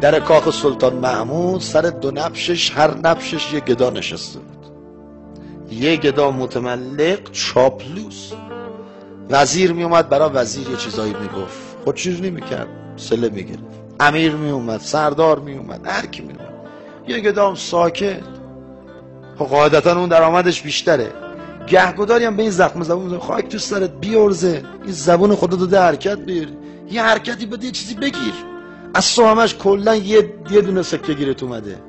در کاخ سلطان محمود سر 2 نبشش، هر نبشش یه گدا نشسته بود، یه گدا متملق چاپلوس. وزیر می اومد برای وزیر یه چیزایی میگفت، خود چیز نمیکرد، سله میگرفت. امیر می اومد، سردار می اومد، هر کی می اومد. یه گدا هم ساکت. خب قاعدتا اون درآمدش بیشتره. گهگداری هم به این زخم زبون خاک تو سرت بیارزه، این زبون خودت رو حرکت بیار، یه حرکتی بده، یه چیزی بگیر. از تو همش کلا یه دونه سکه گیرت اومده.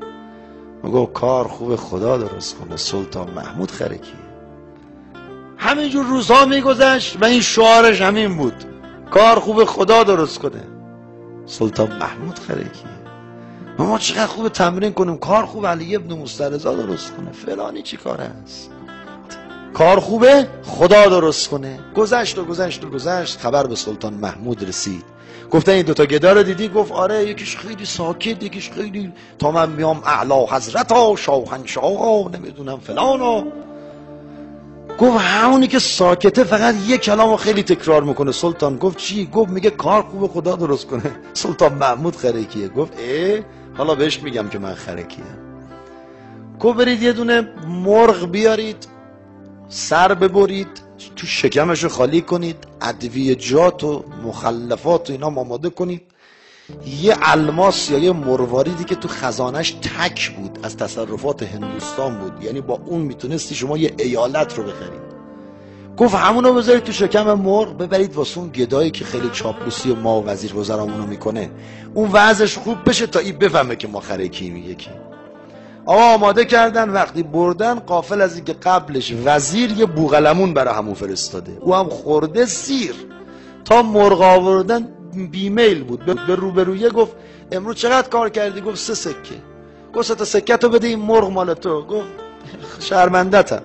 میگه کار خوب خدا درست کنه، سلطان محمود خرکیه. همینجور روزها میگذشت و این شعارش همین بود، کار خوب خدا درست کنه، سلطان محمود خرکیه. ما چقدر خوب تمرین کنیم کار خوب علی ابن مسترضی درست کنه، فلانی چی کار هست، کار خوبه خدا درست کنه. گذشت و گذشت و گذشت، خبر به سلطان محمود رسید. گفتن این 2 گدا رو دیدی؟ گفت آره، یکیش خیلی ساکت، یکیش خیلی تا من میام اعلی حضرت ها، شاهنشاه ها، نمیدونم فلان ها. گفت همونی که ساکته فقط یه کلامو خیلی تکرار میکنه. سلطان گفت چی؟ گفت میگه کار خوب خدا درست کنه، سلطان محمود خرکیه. گفت حالا بهش میگم که من خرکیم. گفت برید یه دونه مرغ بیارید، سر ببرید، تو شکمشو خالی کنید، ادویجات و مخلفات و اینا آماده کنید، یه الماس یا یه مرواریدی که تو خزانش تک بود، از تصرفات هندوستان بود، یعنی با اون میتونستی شما یه ایالت رو بخرید. گفت همونو بذارید تو شکم مرغ، ببرید واسه اون گدایی که خیلی چاپلوسی ما و وزیر وزرامونو میکنه، اون وضعش خوب بشه تا این بفهمه که ما خرکیم. یکی آقا آماده کردن. وقتی بردن، قافل از اینکه قبلش وزیر یه بوغلمون برای همون فرستاده، او هم خورده سیر. تا مرغ آوردن بیمیل بود، به روبرویه گفت امروز چقدر کار کردی؟ گفت 3 سکه. گفت 3 سکه تو بده، این مرغ مال تو. گفت شرمندتم،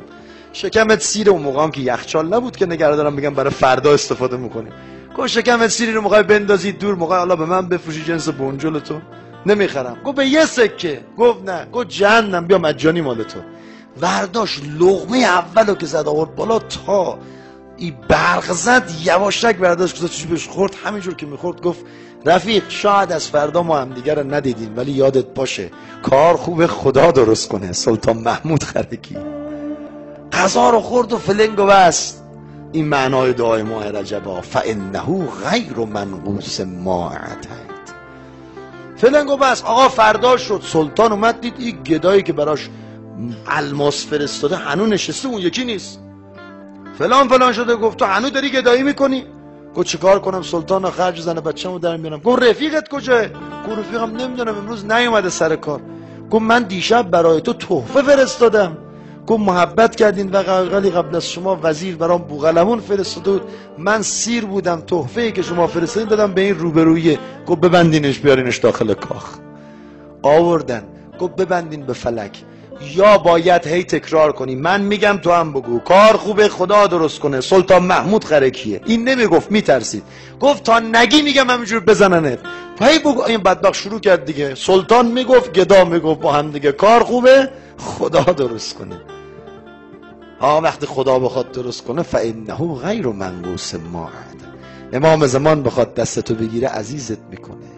شکمت سیر. اون موقع هم که یخچال نبود که نگهدارم بگم برای فردا استفاده میکنیم. گفت شکمت سیری رو موقع بندازی دور، موقع حالا به من بفروشی جنس بنجل تو نمیخرم. گفت به 1 سکه. گفت نه. گفت جهنم، بیا مجانی مال تو. ورداش لقمه اولو که زد آورد بالا، تا این برق زد یواشک برداشت گذاشت بهش خورد. همینجور که میخورد گفت رفیق، شاید از فردا ما هم دیگر رو ندیدیم، ولی یادت باشه کار خوب خدا درست کنه، سلطان محمود خرکی. غذا رو خورد و فلنگ و بست. این معنای دعای ماه رجبا، فانه غیر منقوص ما اعتید. فلنگ و بست. آقا فردا شد، سلطان اومد دید این گدایی که براش الماس فرستاده هنو نشسته، اون یکی نیست. فلان شده. گفت تو هنو داری گدایی میکنی؟ گفت چیکار کنم سلطان، خرج زن بچه‌مو در میارم. گفت رفیقت کجاه؟ گفت رفیقم نمیدونم، امروز نیومده سر کار. گفت من دیشب برای تو تحفه فرستادم. گفت محبت کردین و قبل از شما وزیر برام بوغلمون فرستاده بود، من سیر بودم، تحفه‌ای که شما فرستادین دادم به این روبرویه. گفت ببندینش بیارینش داخل کاخ. آوردن. گفت ببندین به فلک، یا باید هی تکرار کنی من میگم تو هم بگو کار خوبه خدا درست کنه، سلطان محمود خرکیه. این نمیگفت، میترسید. گفت تا نگی میگم همینجور بزننت. هی بگو. این بدبخت شروع کرد دیگه، سلطان میگفت، گدا میگفت، با هم دیگه کار خوبه خدا درست کنه. وقتی خدا بخواد درست کنه، فانه غیر منقوص ما عد. امام زمان بخواد دستتو بگیره عزیزت میکنه.